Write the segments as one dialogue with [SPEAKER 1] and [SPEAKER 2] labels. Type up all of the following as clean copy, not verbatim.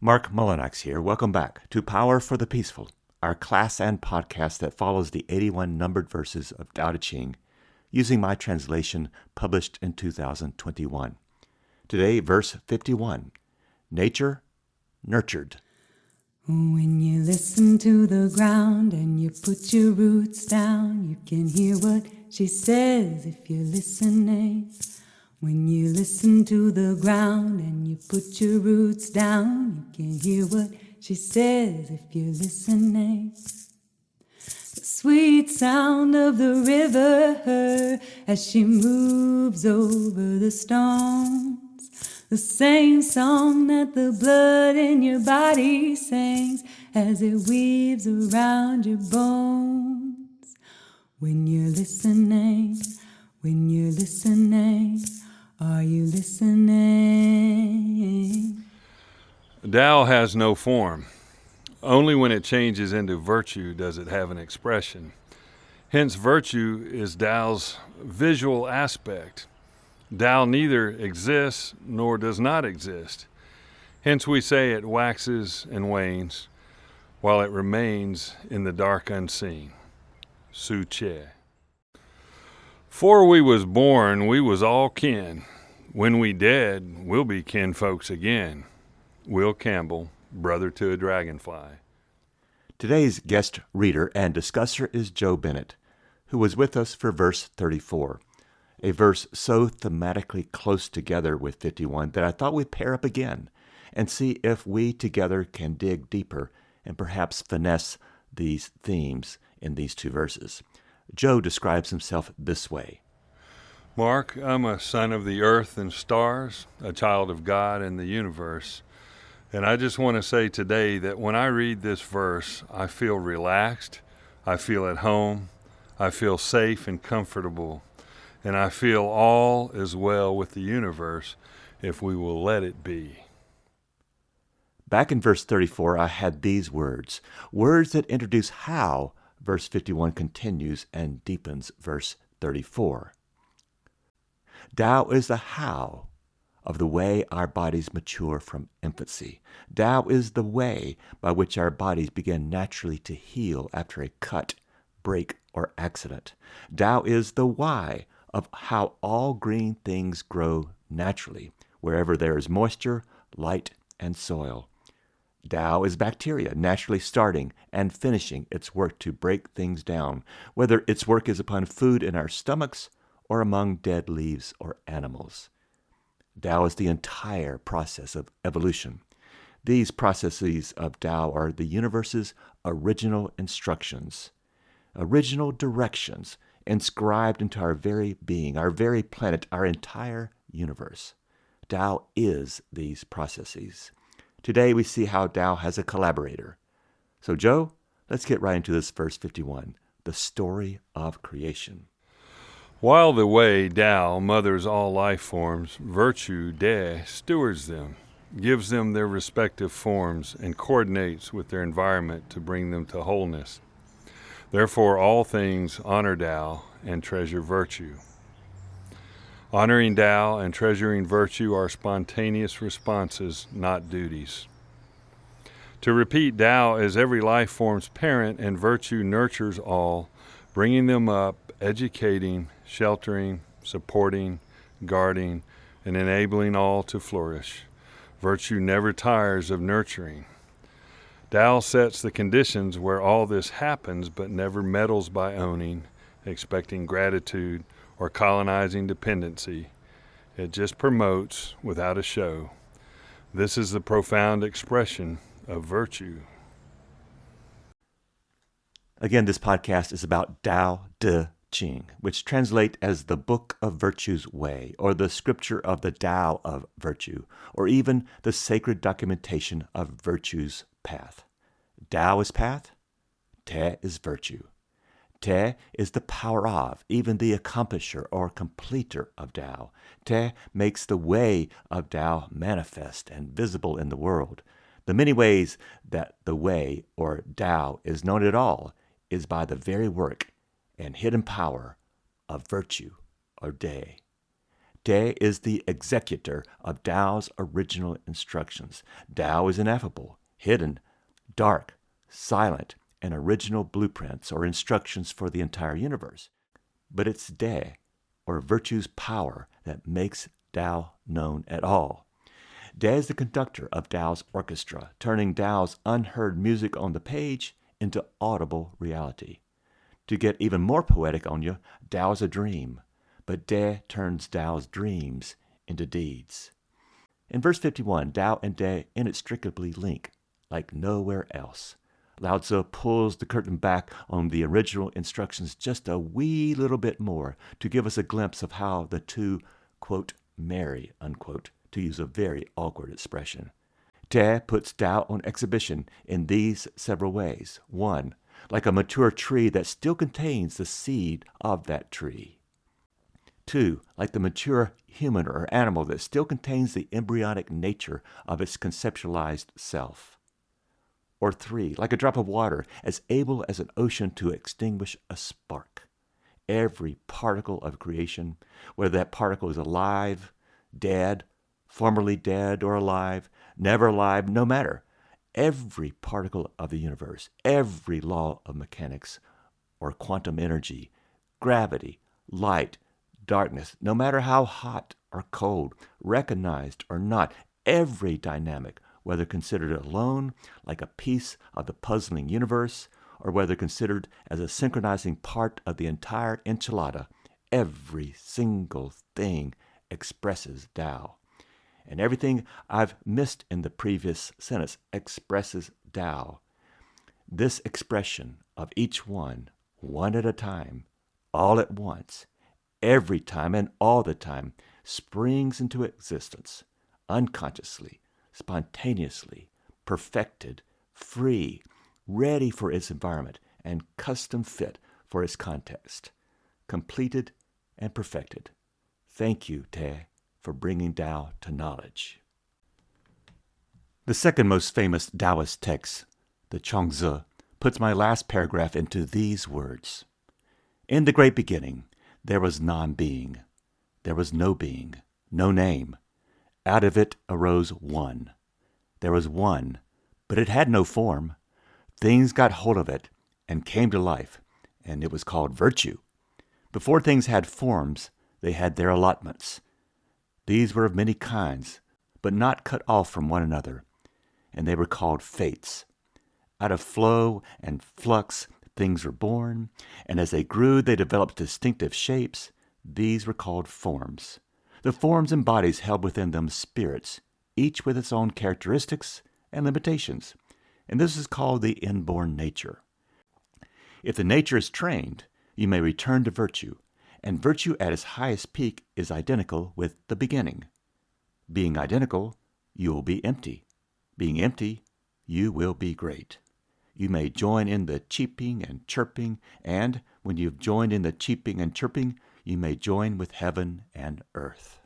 [SPEAKER 1] Mark Mullinax here. Welcome back to Power for the Peaceful, our class and podcast that follows the 81 numbered verses of Tao Te Ching, using my translation published in 2021. Today, verse 51, Nature Nurtured.
[SPEAKER 2] When you listen to the ground and you put your roots down, you can hear what she says if you're listening. When you listen to the ground and you put your roots down, you can hear what she says if you're listening. The sweet sound of the river as she moves over the stones. The same song that the blood in your body sings as it weaves around your bones. When you're listening, are you listening?
[SPEAKER 3] Tao has no form. Only when it changes into virtue does it have an expression. Hence, virtue is Tao's visual aspect. Tao neither exists nor does not exist. Hence we say it waxes and wanes, while it remains in the dark unseen. Su Che. 'Fore we was born, we was all kin. When we dead, we'll be kinfolks again. Will Campbell, brother to a dragonfly.
[SPEAKER 1] Today's guest reader and discusser is Joe Bennett, who was with us for verse 34, a verse so thematically close together with 51 that I thought we'd pair up again and see if we together can dig deeper and perhaps finesse these themes in these two verses. Joe describes himself this way.
[SPEAKER 3] Mark, I'm a son of the earth and stars, a child of God and the universe. And I just want to say today that when I read this verse, I feel relaxed, I feel at home, I feel safe and comfortable, and I feel all is well with the universe if we will let it be.
[SPEAKER 1] Back in verse 34, I had these words that introduce how verse 51 continues and deepens verse 34. Tao is the how of the way our bodies mature from infancy. Tao is the way by which our bodies begin naturally to heal after a cut, break, or accident. Tao is the why of how all green things grow naturally, wherever there is moisture, light, and soil. Tao is bacteria naturally starting and finishing its work to break things down, whether its work is upon food in our stomachs or among dead leaves or animals. Tao is the entire process of evolution. These processes of Tao are the universe's original instructions, original directions inscribed into our very being, our very planet, our entire universe. Tao is these processes. Today we see how Tao has a collaborator. So Joe, let's get right into this verse 51, the story of creation.
[SPEAKER 3] While the way, Tao, mothers all life forms, virtue, De, stewards them, gives them their respective forms, and coordinates with their environment to bring them to wholeness. Therefore, all things honor Tao and treasure virtue. Honoring Tao and treasuring virtue are spontaneous responses, not duties. To repeat, Tao is every life form's parent, and virtue nurtures all, bringing them up, educating, sheltering, supporting, guarding, and enabling all to flourish. Virtue never tires of nurturing. Tao sets the conditions where all this happens, but never meddles by owning, expecting gratitude, or colonizing dependency. It just promotes without a show. This is the profound expression of virtue.
[SPEAKER 1] Again, this podcast is about Tao Te Ching, which translate as the Book of Virtue's Way, or the Scripture of the Tao of Virtue, or even the sacred documentation of virtue's path. Tao is path, Te is virtue. Te is the power of, even the accomplisher or completer of Tao. Te makes the way of Tao manifest and visible in the world. The many ways that the way, or Tao, is known at all is by the very work and hidden power of virtue, or De. Te is the executor of Tao's original instructions. Tao is ineffable, hidden, dark, silent, and original blueprints or instructions for the entire universe. But it's Te, or virtue's power, that makes Tao known at all. Te is the conductor of Tao's orchestra, turning Tao's unheard music on the page into audible reality. To get even more poetic on you, Tao is a dream, but Te turns Tao's dreams into deeds. In verse 51, Tao and Te inextricably link, like nowhere else. Lao Tzu pulls the curtain back on the original instructions just a wee little bit more to give us a glimpse of how the two, quote, marry, unquote, to use a very awkward expression. Te puts Tao on exhibition in these several ways. One, like a mature tree that still contains the seed of that tree. Two, like the mature human or animal that still contains the embryonic nature of its conceptualized self. Or three, like a drop of water, as able as an ocean to extinguish a spark. Every particle of creation, whether that particle is alive, dead, formerly dead or alive, never alive, no matter. Every particle of the universe, every law of mechanics or quantum energy, gravity, light, darkness, no matter how hot or cold, recognized or not, every dynamic, whether considered alone, like a piece of the puzzling universe, or whether considered as a synchronizing part of the entire enchilada, every single thing expresses Tao. And everything I've missed in the previous sentence expresses Tao. This expression of each one at a time, all at once, every time and all the time, springs into existence, unconsciously, spontaneously, perfected, free, ready for its environment, and custom fit for its context, completed and perfected. Thank you, Te, for bringing Tao to knowledge. The second most famous Taoist text, the Chuang-Tzu, puts my last paragraph into these words. In the great beginning, there was non-being. There was no being, no name. Out of it arose one. There was one, but it had no form. Things got hold of it and came to life, and it was called virtue. Before things had forms, they had their allotments. These were of many kinds, but not cut off from one another, and they were called fates. Out of flow and flux, things were born, and as they grew, they developed distinctive shapes. These were called forms. The forms and bodies held within them spirits, each with its own characteristics and limitations, and this is called the inborn nature. If the nature is trained, you may return to virtue, and virtue at its highest peak is identical with the beginning. Being identical, you will be empty. Being empty, you will be great. You may join in the cheeping and chirping, and when you've joined in the cheeping and chirping, you may join with heaven and earth.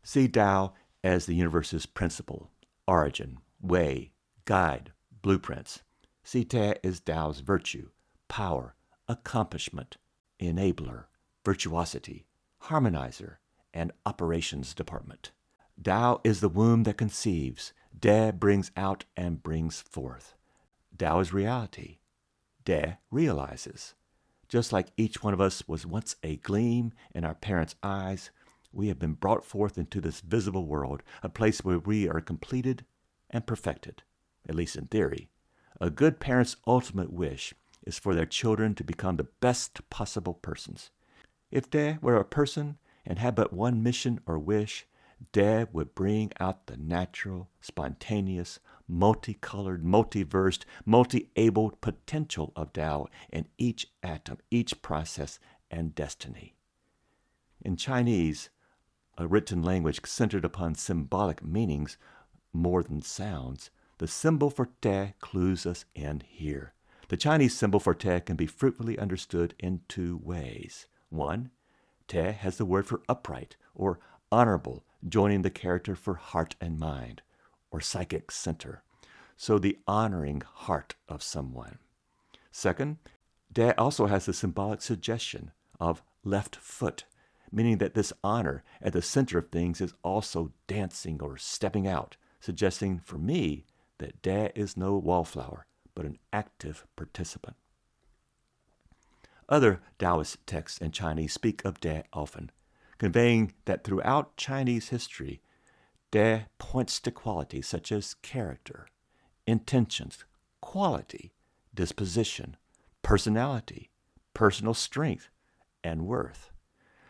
[SPEAKER 1] See Tao as the universe's principle, origin, way, guide, blueprints. See Te as Tao's virtue, power, accomplishment, enabler, virtuosity, harmonizer, and operations department. Tao is the womb that conceives. Te brings out and brings forth. Tao is reality. Te realizes. Just like each one of us was once a gleam in our parents' eyes, we have been brought forth into this visible world, a place where we are completed and perfected, at least in theory. A good parent's ultimate wish is for their children to become the best possible persons. If Te were a person and had but one mission or wish, Te would bring out the natural, spontaneous, multicolored, multiversed, multi-abled potential of Tao in each atom, each process, and destiny. In Chinese, a written language centered upon symbolic meanings more than sounds, the symbol for Te clues us in here. The Chinese symbol for Te can be fruitfully understood in two ways. One, Te has the word for upright or honorable, joining the character for heart and mind, or psychic center, so the honoring heart of someone. Second, Te also has the symbolic suggestion of left foot, meaning that this honor at the center of things is also dancing or stepping out, suggesting for me that Da is no wallflower, but an active participant. Other Taoist texts in Chinese speak of Da often, conveying that throughout Chinese history, Da points to qualities such as character, intentions, quality, disposition, personality, personal strength, and worth.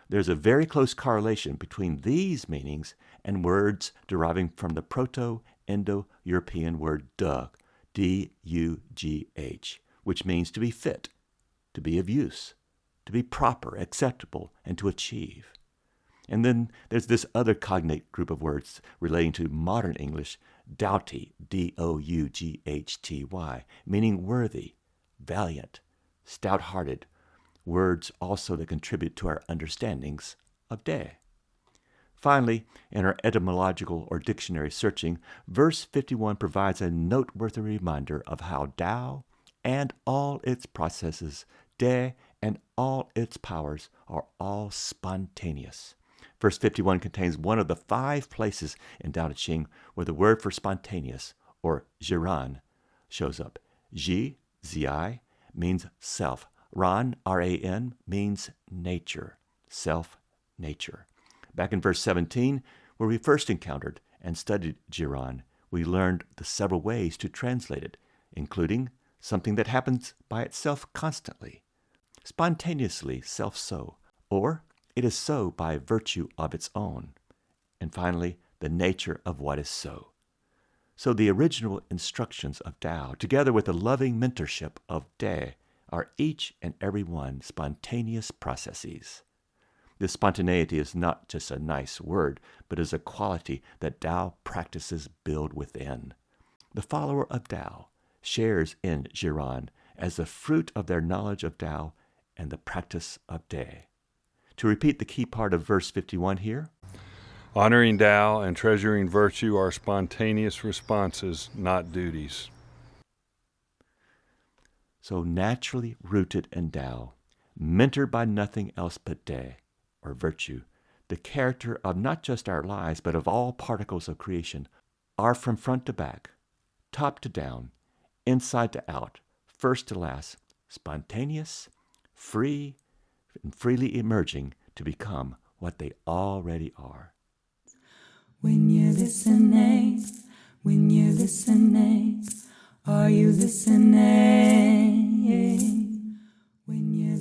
[SPEAKER 1] There's a very close correlation between these meanings and words deriving from the Proto-Indo-European word dugh, D-U-G-H, which means to be fit, to be of use, to be proper, acceptable, and to achieve. And then there's this other cognate group of words relating to modern English, doughty, D-O-U-G-H-T-Y, meaning worthy, valiant, stout-hearted, words also that contribute to our understandings of Da. Finally, in our etymological or dictionary searching, verse 51 provides a noteworthy reminder of how Tao and all its processes, Da and all its powers, are all spontaneous. Verse 51 contains one of the 5 places in Tao Te Ching where the word for spontaneous, or jiran, shows up. Ji, zi, means self. Ran, R-A-N, means nature, self-nature. Back in verse 17, where we first encountered and studied jiran, we learned the several ways to translate it, including something that happens by itself constantly, spontaneously self-so, or it is so by virtue of its own, and finally, the nature of what is so. So the original instructions of Tao, together with the loving mentorship of Da, are each and every one spontaneous processes. This spontaneity is not just a nice word, but is a quality that Tao practices build within. The follower of Tao shares in jiran as the fruit of their knowledge of Tao and the practice of Da. To repeat the key part of verse 51 here,
[SPEAKER 3] Honoring Tao and treasuring virtue are spontaneous responses, not duties.
[SPEAKER 1] So naturally rooted in Tao, mentored by nothing else but Da, or virtue, the character of not just our lives, but of all particles of creation, are from front to back, top to down, inside to out, first to last, spontaneous, free, and freely emerging to become what they already are.
[SPEAKER 2] When you're listening, are you listening? When you're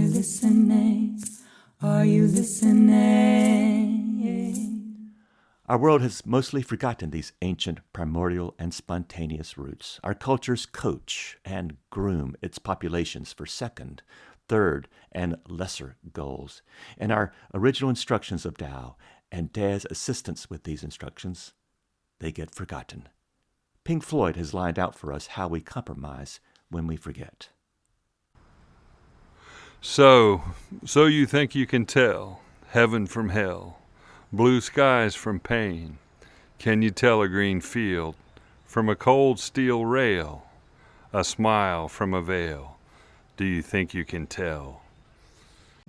[SPEAKER 2] listening, are you listening?
[SPEAKER 1] Our world has mostly forgotten these ancient, primordial, and spontaneous roots. Our cultures coach and groom its populations for second, third, and lesser goals. And our original instructions of Tao and Da's assistance with these instructions, they get forgotten. Pink Floyd has lined out for us how we compromise when we forget.
[SPEAKER 3] So you think you can tell heaven from hell, blue skies from pain? Can you tell a green field from a cold steel rail, a smile from a veil? Do you think you can tell?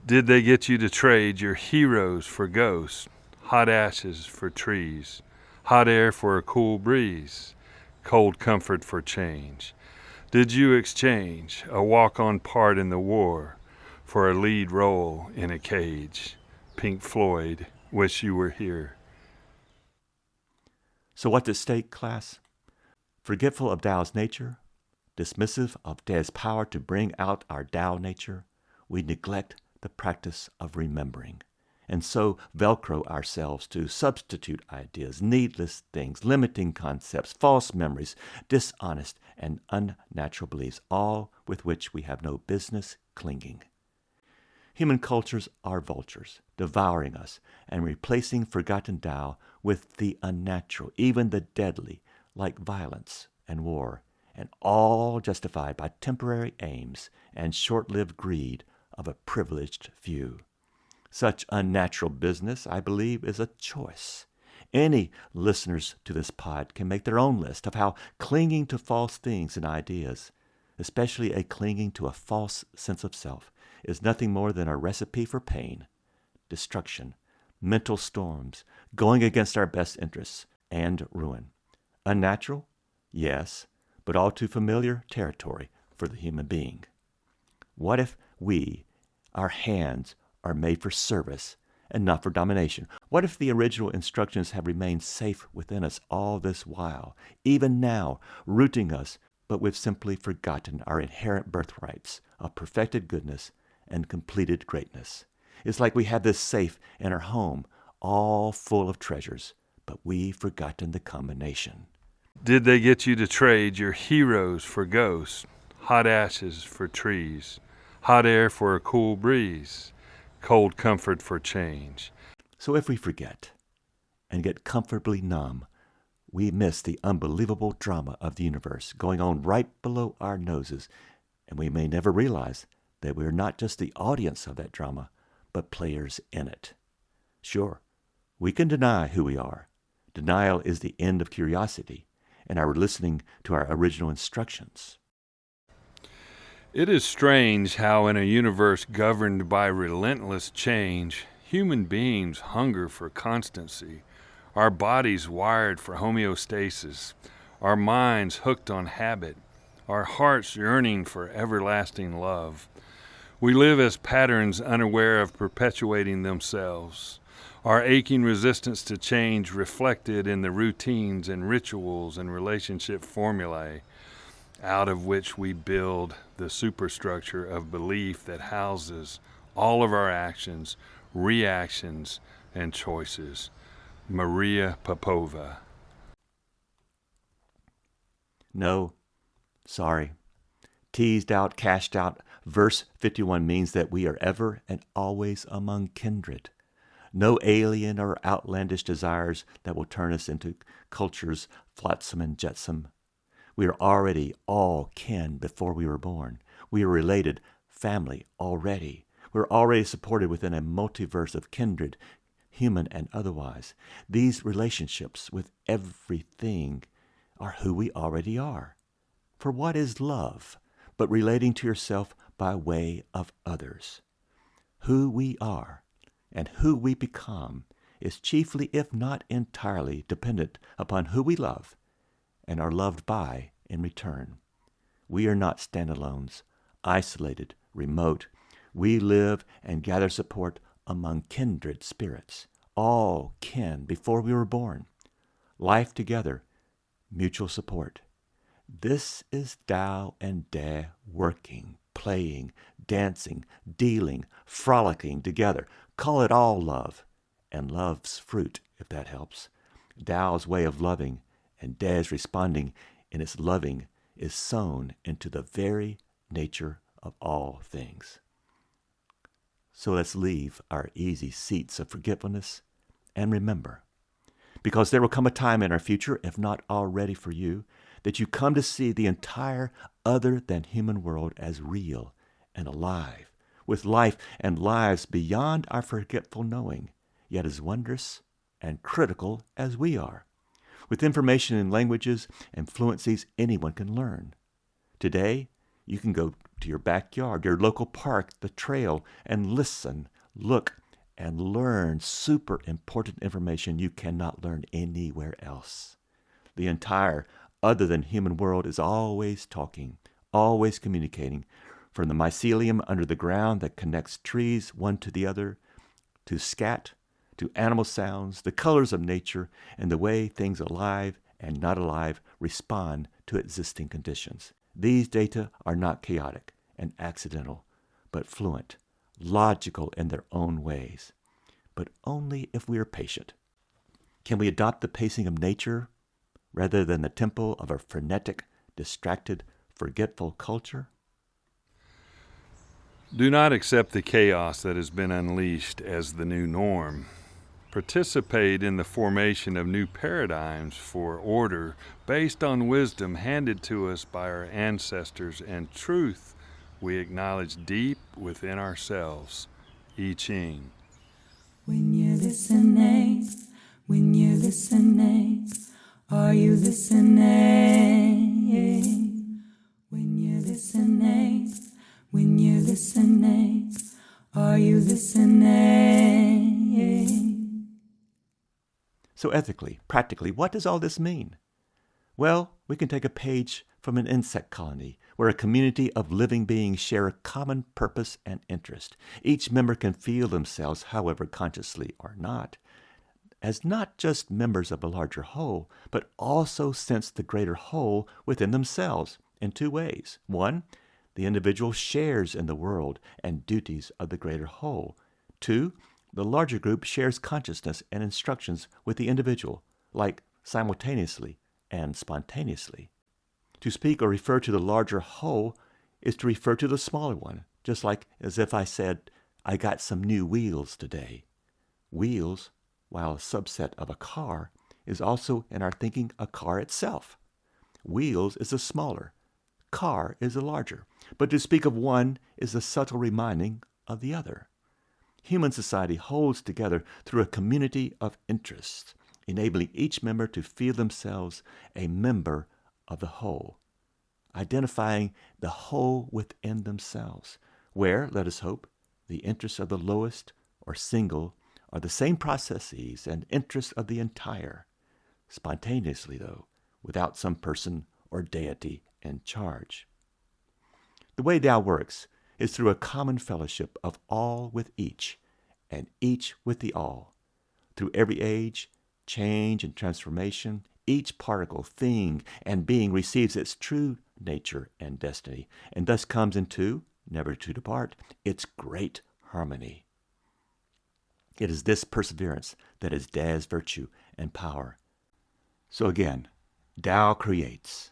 [SPEAKER 3] Did they get you to trade your heroes for ghosts, hot ashes for trees, hot air for a cool breeze, cold comfort for change? Did you exchange a walk-on part in the war for a lead role in a cage? Pink Floyd, wish you were here.
[SPEAKER 1] So what's at stake, class? Forgetful of Tao's nature, dismissive of Da's power to bring out our Tao nature, we neglect the practice of remembering, and so Velcro ourselves to substitute ideas, needless things, limiting concepts, false memories, dishonest and unnatural beliefs, all with which we have no business clinging. Human cultures are vultures, devouring us and replacing forgotten Tao with the unnatural, even the deadly, like violence and war, and all justified by temporary aims and short-lived greed of a privileged few. Such unnatural business, I believe, is a choice. Any listeners to this pod can make their own list of how clinging to false things and ideas, especially a clinging to a false sense of self, is nothing more than a recipe for pain, destruction, mental storms, going against our best interests, and ruin. Unnatural? Yes, but all too familiar territory for the human being. What if our hands, are made for service and not for domination? What if the original instructions have remained safe within us all this while, even now, rooting us, but we've simply forgotten our inherent birthrights of perfected goodness and completed greatness? It's like we have this safe in our home, all full of treasures, but we've forgotten the combination.
[SPEAKER 3] Did they get you to trade your heroes for ghosts, hot ashes for trees, hot air for a cool breeze, cold comfort for change?
[SPEAKER 1] So if we forget and get comfortably numb, we miss the unbelievable drama of the universe going on right below our noses, and we may never realize that we're not just the audience of that drama, but players in it. Sure, we can deny who we are. Denial is the end of curiosity and our listening to our original instructions.
[SPEAKER 3] It is strange how in a universe governed by relentless change, human beings hunger for constancy, our bodies wired for homeostasis, our minds hooked on habit, our hearts yearning for everlasting love. We live as patterns unaware of perpetuating themselves, our aching resistance to change reflected in the routines and rituals and relationship formulae, out of which we build the superstructure of belief that houses all of our actions, reactions, and choices. Maria Popova.
[SPEAKER 1] No, sorry. Teased out, cashed out, verse 51 means that we are ever and always among kindred. No alien or outlandish desires that will turn us into culture's flotsam and jetsam. We are already all kin before we were born. We are related family already. We're already supported within a multiverse of kindred, human and otherwise. These relationships with everything are who we already are. For what is love but relating to yourself by way of others? Who we are and who we become is chiefly, if not entirely, dependent upon who we love and are loved by in return. We are not standalones, isolated, remote. We live and gather support among kindred spirits, all kin before we were born. Life together, mutual support. This is Tao and Da working, playing, dancing, dealing, frolicking together. Call it all love, and love's fruit, if that helps. Tao's way of loving and Da's responding in its loving is sown into the very nature of all things. So let's leave our easy seats of forgetfulness and remember, because there will come a time in our future, if not already for you, that you come to see the entire other than human world as real and alive, with life and lives beyond our forgetful knowing, yet as wondrous and critical as we are, with information in languages and fluencies anyone can learn. Today, you can go to your backyard, your local park, the trail, and listen, look, and learn super important information you cannot learn anywhere else. The entire other than human world is always talking, always communicating, from the mycelium under the ground that connects trees one to the other, to scat, to animal sounds, the colors of nature, and the way things alive and not alive respond to existing conditions. These data are not chaotic and accidental, but fluent, logical in their own ways, but only if we are patient. Can we adopt the pacing of nature rather than the tempo of a frenetic, distracted, forgetful culture?
[SPEAKER 3] Do not accept the chaos that has been unleashed as the new norm. Participate in the formation of new paradigms for order based on wisdom handed to us by our ancestors and truth we acknowledge deep within ourselves. I Ching.
[SPEAKER 2] When you're listening, are you listening? When you're listening, Are you listening?
[SPEAKER 1] So ethically, practically, what does all this mean? Well, we can take a page from an insect colony where a community of living beings share a common purpose and interest. Each member can feel themselves, however consciously or not, as not just members of a larger whole, but also sense the greater whole within themselves in two ways. One, the individual shares in the world and duties of the greater whole. Two, the larger group shares consciousness and instructions with the individual, like simultaneously and spontaneously. To speak or refer to the larger whole is to refer to the smaller one, just like as if I said, I got some new wheels today. Wheels, while a subset of a car, is also in our thinking a car itself. Wheels is the smaller, car is the larger, but to speak of one is a subtle reminding of the other. Human society holds together through a community of interests, enabling each member to feel themselves a member of the whole, identifying the whole within themselves, where, let us hope, the interests of the lowest or single are the same processes and interests of the entire, spontaneously, though, without some person or deity in charge. The way Tao works is through a common fellowship of all with each, and each with the all. Through every age, change, and transformation, each particle, thing, and being receives its true nature and destiny, and thus comes into, never to depart, its great harmony. It is this perseverance that is Tao's virtue and power. So again, Tao creates.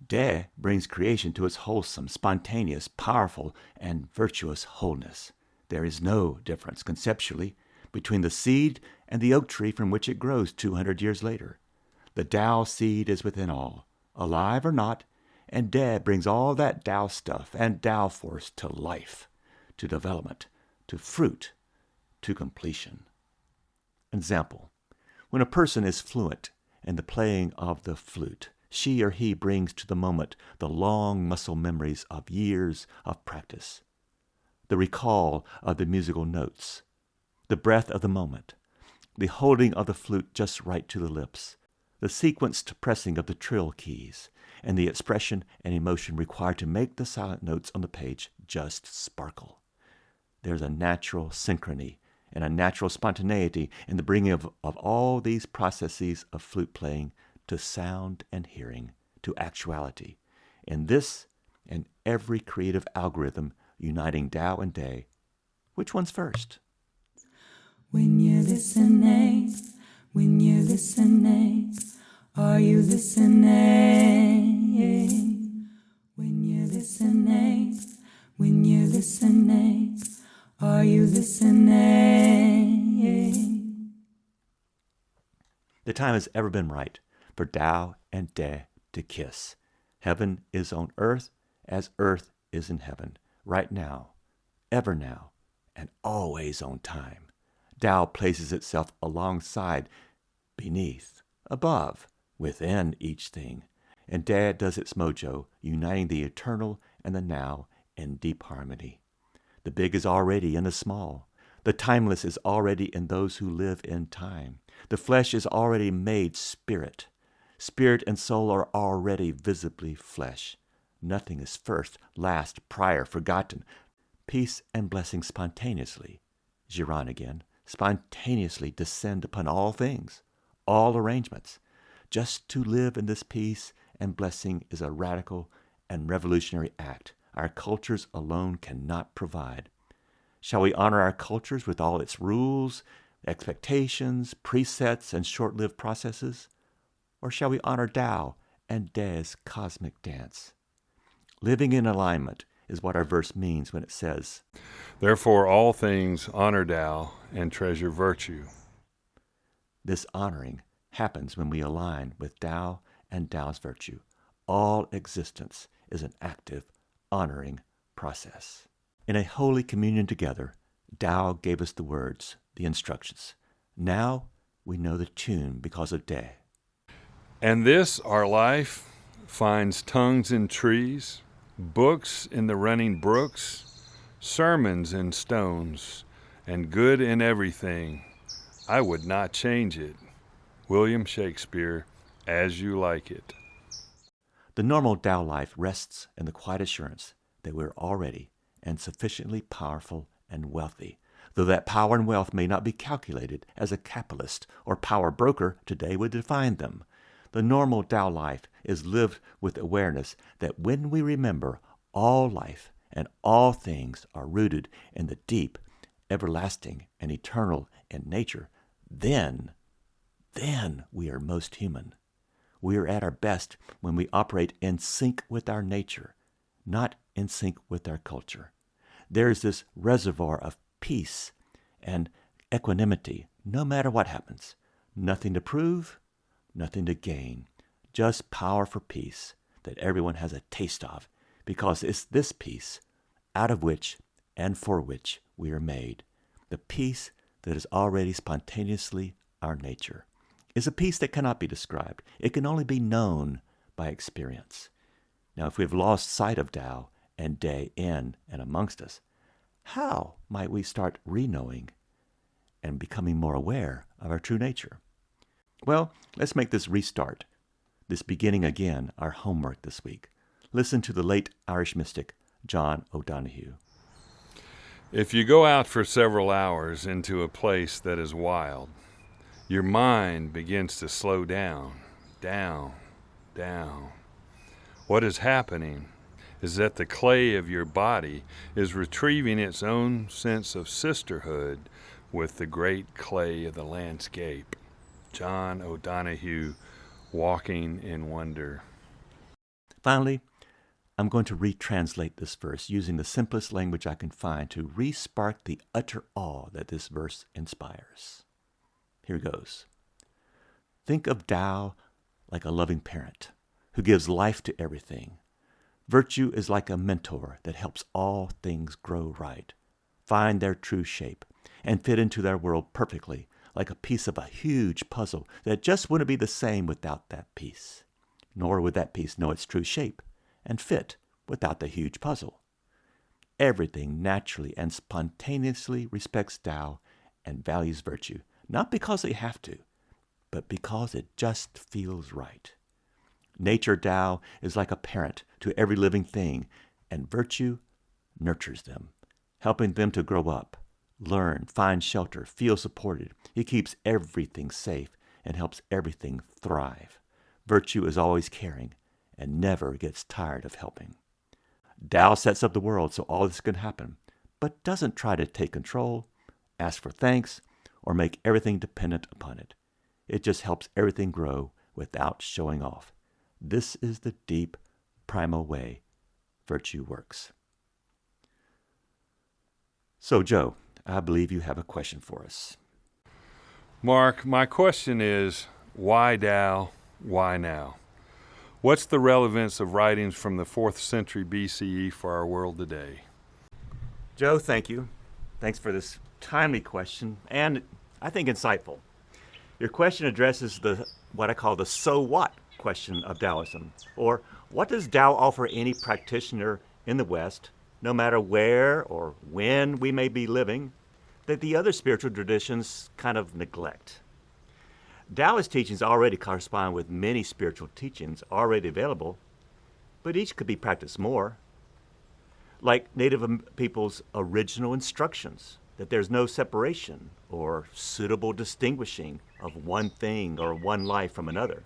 [SPEAKER 1] Tao brings creation to its wholesome, spontaneous, powerful, and virtuous wholeness. There is no difference, conceptually, between the seed and the oak tree from which it grows 200 years later. The Tao seed is within all, alive or not, and Tao brings all that Tao stuff and Tao force to life, to development, to fruit, to completion. Example, when a person is fluent in the playing of the flute, she or he brings to the moment the long muscle memories of years of practice, the recall of the musical notes, the breath of the moment, the holding of the flute just right to the lips, the sequenced pressing of the trill keys, and the expression and emotion required to make the silent notes on the page just sparkle. There's a natural synchrony and a natural spontaneity in the bringing of all these processes of flute playing to sound and hearing, to actuality. In this and every creative algorithm uniting Tao and Day, which one's first?
[SPEAKER 2] When you're listening, are you listening? When you're listening, are you listening?
[SPEAKER 1] The time has ever been right for Tao and De to kiss. Heaven is on earth as earth is in heaven, right now, ever now, and always on time. Tao places itself alongside, beneath, above, within each thing, and De does its mojo, uniting the eternal and the now in deep harmony. The big is already in the small. The timeless is already in those who live in time. The flesh is already made spirit. Spirit and soul are already visibly flesh. Nothing is first, last, prior, forgotten. Peace and blessing spontaneously, Giron again, spontaneously descend upon all things, all arrangements. Just to live in this peace and blessing is a radical and revolutionary act our cultures alone cannot provide. Shall we honor our cultures with all its rules, expectations, presets, and short-lived processes? Or shall we honor Tao and De's cosmic dance? Living in alignment is what our verse means when it says,
[SPEAKER 3] Therefore all things honor Tao and treasure virtue.
[SPEAKER 1] This honoring happens when we align with Tao and Tao's virtue. All existence is an active, honoring process. In a holy communion together, Tao gave us the words, the instructions. Now we know the tune because of De.
[SPEAKER 3] And this, our life, finds tongues in trees, books in the running brooks, sermons in stones, and good in everything. I would not change it. William Shakespeare, As You Like It.
[SPEAKER 1] The normal Tao life rests in the quiet assurance that we're already and sufficiently powerful and wealthy, though that power and wealth may not be calculated as a capitalist or power broker today would define them. The normal Tao life is lived with awareness that when we remember all life and all things are rooted in the deep, everlasting, and eternal in nature, then we are most human. We are at our best when we operate in sync with our nature, not in sync with our culture. There is this reservoir of peace and equanimity no matter what happens. Nothing to prove, nothing to gain, just power for peace that everyone has a taste of, because it's this peace out of which and for which we are made. The peace that is already spontaneously our nature is a peace that cannot be described. It can only be known by experience. Now, if we've lost sight of Tao and Day in and amongst us, how might we start re-knowing and becoming more aware of our true nature? Well, let's make this restart, this beginning again, our homework this week. Listen to the late Irish mystic John O'Donohue.
[SPEAKER 3] If you go out for several hours into a place that is wild, your mind begins to slow down. What is happening is that the clay of your body is retrieving its own sense of sisterhood with the great clay of the landscape. John O'Donohue, Walking in Wonder.
[SPEAKER 1] Finally, I'm going to retranslate this verse using the simplest language I can find to re-spark the utter awe that this verse inspires. Here goes. Think of Tao like a loving parent who gives life to everything. Virtue is like a mentor that helps all things grow right, find their true shape, and fit into their world perfectly, like a piece of a huge puzzle that just wouldn't be the same without that piece. Nor would that piece know its true shape and fit without the huge puzzle. Everything naturally and spontaneously respects Tao and values virtue, not because they have to, but because it just feels right. Nature Tao is like a parent to every living thing, and virtue nurtures them, helping them to grow up, learn, find shelter, feel supported. It keeps everything safe and helps everything thrive. Virtue is always caring and never gets tired of helping. Tao sets up the world so all this can happen, but doesn't try to take control, ask for thanks, or make everything dependent upon it. It just helps everything grow without showing off. This is the deep, primal way virtue works. So, Joe, I believe you have a question for us.
[SPEAKER 3] Mark, my question is, why Tao, why now? What's the relevance of writings from the 4th century BCE for our world today?
[SPEAKER 1] Joe, thank you. Thanks for this timely question, and I think insightful. Your question addresses what I call the so what question of Taoism, or what does Tao offer any practitioner in the West, no matter where or when we may be living, that the other spiritual traditions kind of neglect. Taoist teachings already correspond with many spiritual teachings already available, but each could be practiced more. Like Native people's original instructions, that there's no separation or suitable distinguishing of one thing or one life from another.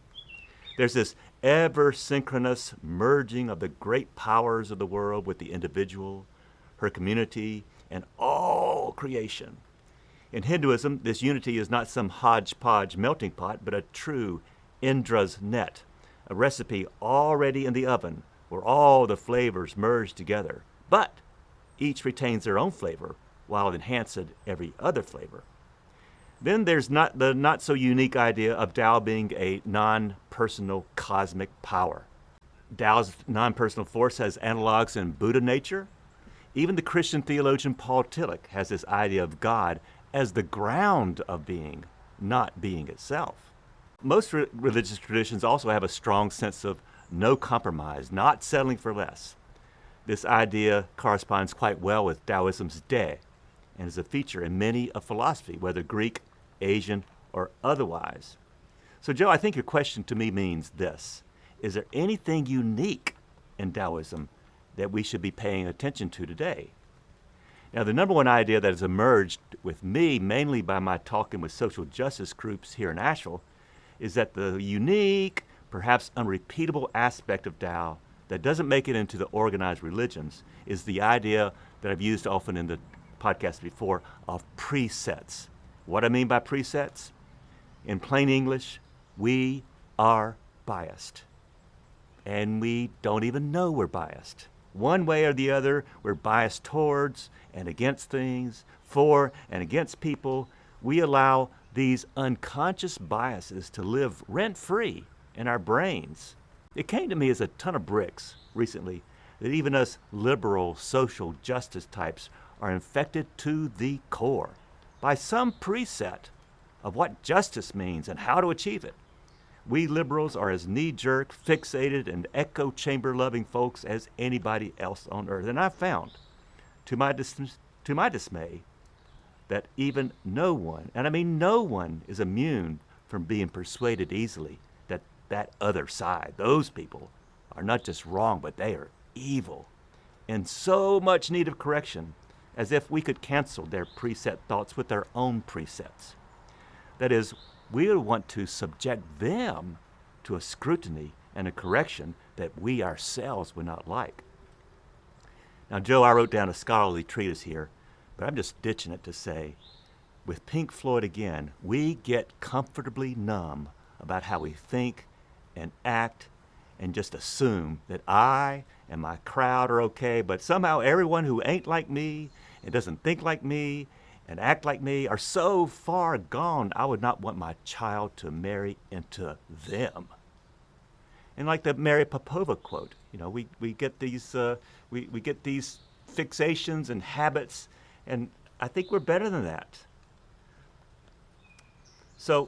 [SPEAKER 1] There's this ever-synchronous merging of the great powers of the world with the individual, her community, and all creation. In Hinduism, this unity is not some hodgepodge melting pot, but a true Indra's net, a recipe already in the oven where all the flavors merge together, but each retains their own flavor while enhancing every other flavor. Then there's the not so unique idea of Tao being a non-personal cosmic power. Tao's non-personal force has analogs in Buddha nature. Even the Christian theologian Paul Tillich has this idea of God as the ground of being, not being itself. Most religious traditions also have a strong sense of no compromise, not settling for less. This idea corresponds quite well with Taoism's De and is a feature in many a philosophy, whether Greek, Asian, or otherwise. So, Joe, I think your question to me means this. Is there anything unique in Taoism that we should be paying attention to today? Now, the number one idea that has emerged with me, mainly by my talking with social justice groups here in Asheville, is that the unique, perhaps unrepeatable aspect of Tao that doesn't make it into the organized religions is the idea that I've used often in the podcast before of presets. What I mean by presets? In plain English, we are biased. And we don't even know we're biased. One way or the other, we're biased towards and against things, for and against people. We allow these unconscious biases to live rent-free in our brains. It came to me as a ton of bricks recently that even us liberal social justice types are infected to the core by some preset of what justice means and how to achieve it. We liberals are as knee-jerk, fixated, and echo chamber-loving folks as anybody else on earth. And I've found, to my dismay, that even no one, and I mean no one, is immune from being persuaded easily that other side, those people, are not just wrong, but they are evil, in so much need of correction, as if we could cancel their preset thoughts with their own presets. That is, we would want to subject them to a scrutiny and a correction that we ourselves would not like. Now, Joe, I wrote down a scholarly treatise here, but I'm just ditching it to say, with Pink Floyd again, we get comfortably numb about how we think and act and just assume that I and my crowd are okay, but somehow everyone who ain't like me and doesn't think like me and act like me are so far gone, I would not want my child to marry into them. And like the Mary Popova quote, we get these we get these fixations and habits, and I think we're better than that. So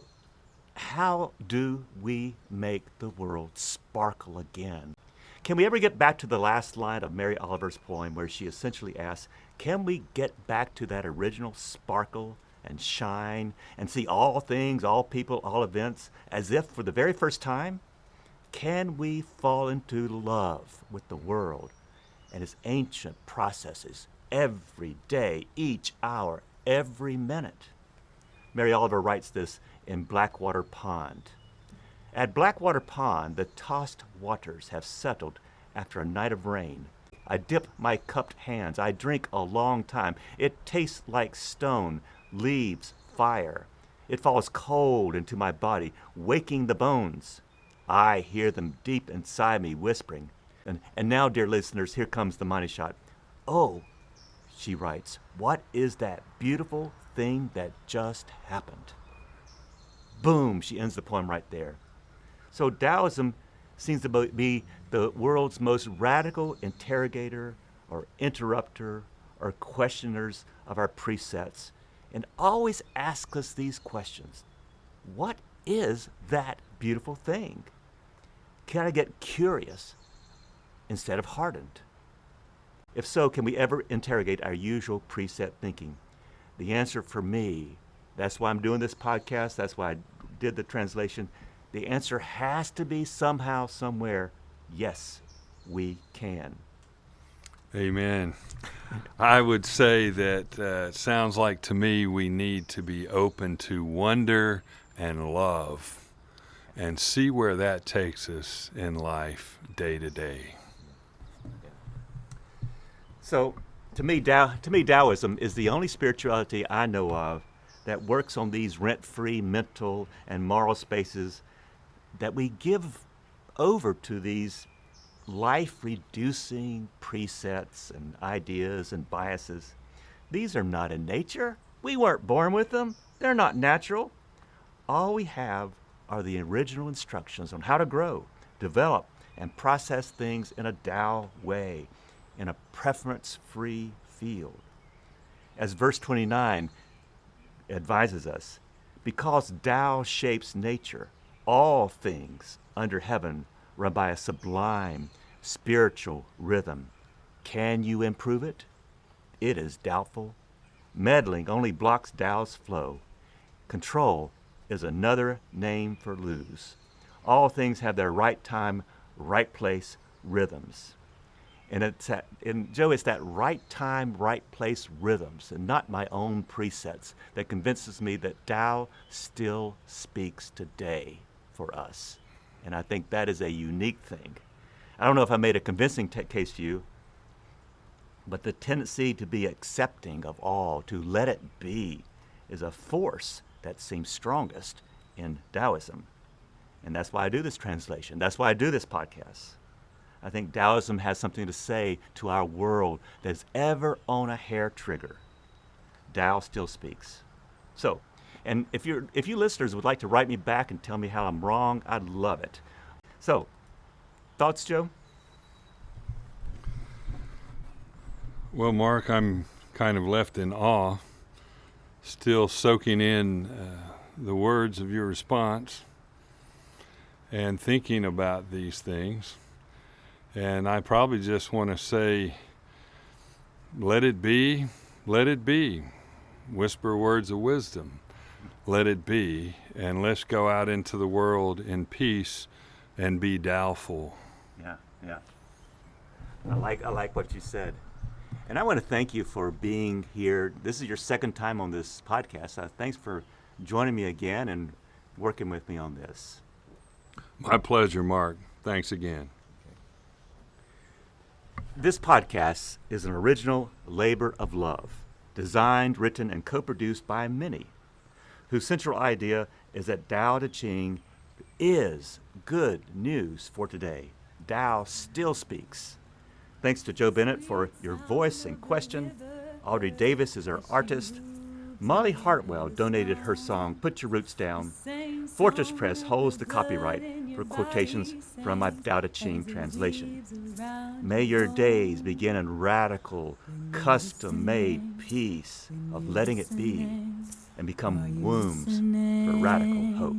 [SPEAKER 1] how do we make the world sparkle again? Can we ever get back to the last line of Mary Oliver's poem where she essentially asks, can we get back to that original sparkle and shine and see all things, all people, all events as if for the very first time? Can we fall into love with the world and its ancient processes every day, each hour, every minute? Mary Oliver writes this in Blackwater Pond. At Blackwater Pond, the tossed waters have settled after a night of rain. I dip my cupped hands. I drink a long time. It tastes like stone, leaves, fire. It falls cold into my body, waking the bones. I hear them deep inside me whispering. And now, dear listeners, here comes the money shot. Oh, she writes, what is that beautiful thing that just happened? Boom, she ends the poem right there. So Taoism seems to be the world's most radical interrogator or interrupter or questioners of our presets, and always asks us these questions. What is that beautiful thing? Can I get curious instead of hardened? If so, can we ever interrogate our usual preset thinking? The answer for me, that's why I'm doing this podcast, that's why I did the translation, the answer has to be somehow, somewhere, yes, we can.
[SPEAKER 3] Amen. I would say that it sounds like to me we need to be open to wonder and love and see where that takes us in life day to day.
[SPEAKER 1] So to me, Taoism is the only spirituality I know of that works on these rent-free mental and moral spaces that we give over to these life-reducing presets and ideas and biases. These are not in nature. We weren't born with them. They're not natural. All we have are the original instructions on how to grow, develop, and process things in a Tao way, in a preference-free field. As verse 29 advises us, because Tao shapes nature, all things under heaven run by a sublime spiritual rhythm. Can you improve it? It is doubtful. Meddling only blocks Tao's flow. Control is another name for lose. All things have their right time, right place rhythms. And Joe, it's that right time, right place rhythms, and not my own presets, that convinces me that Tao still speaks today for us. And I think that is a unique thing. I don't know if I made a convincing case to you, but the tendency to be accepting of all, to let it be, is a force that seems strongest in Taoism. And that's why I do this translation. That's why I do this podcast. I think Taoism has something to say to our world that's ever on a hair trigger. Tao still speaks. So, and if you listeners would like to write me back and tell me how I'm wrong, I'd love it. So, thoughts, Joe?
[SPEAKER 3] Well, Mark, I'm kind of left in awe, still soaking in the words of your response and thinking about these things. And I probably just want to say, let it be, let it be. Whisper words of wisdom. Let it be, and let's go out into the world in peace and be Taoful.
[SPEAKER 1] Yeah. I like what you said. And I want to thank you for being here. This is your second time on this podcast. Thanks for joining me again and working with me on this.
[SPEAKER 3] My pleasure, Mark. Thanks again.
[SPEAKER 1] This podcast is an original labor of love, designed, written, and co-produced by many, whose central idea is that Tao Te Ching is good news for today. Tao still speaks. Thanks to Joe Bennett for your voice and question. Audrey Davis is our artist. Molly Hartwell donated her song, Put Your Roots Down. Fortress Press holds the copyright for quotations from my Tao Te Ching translation. May your days begin in radical, custom-made peace of letting it be and become wombs for radical hope.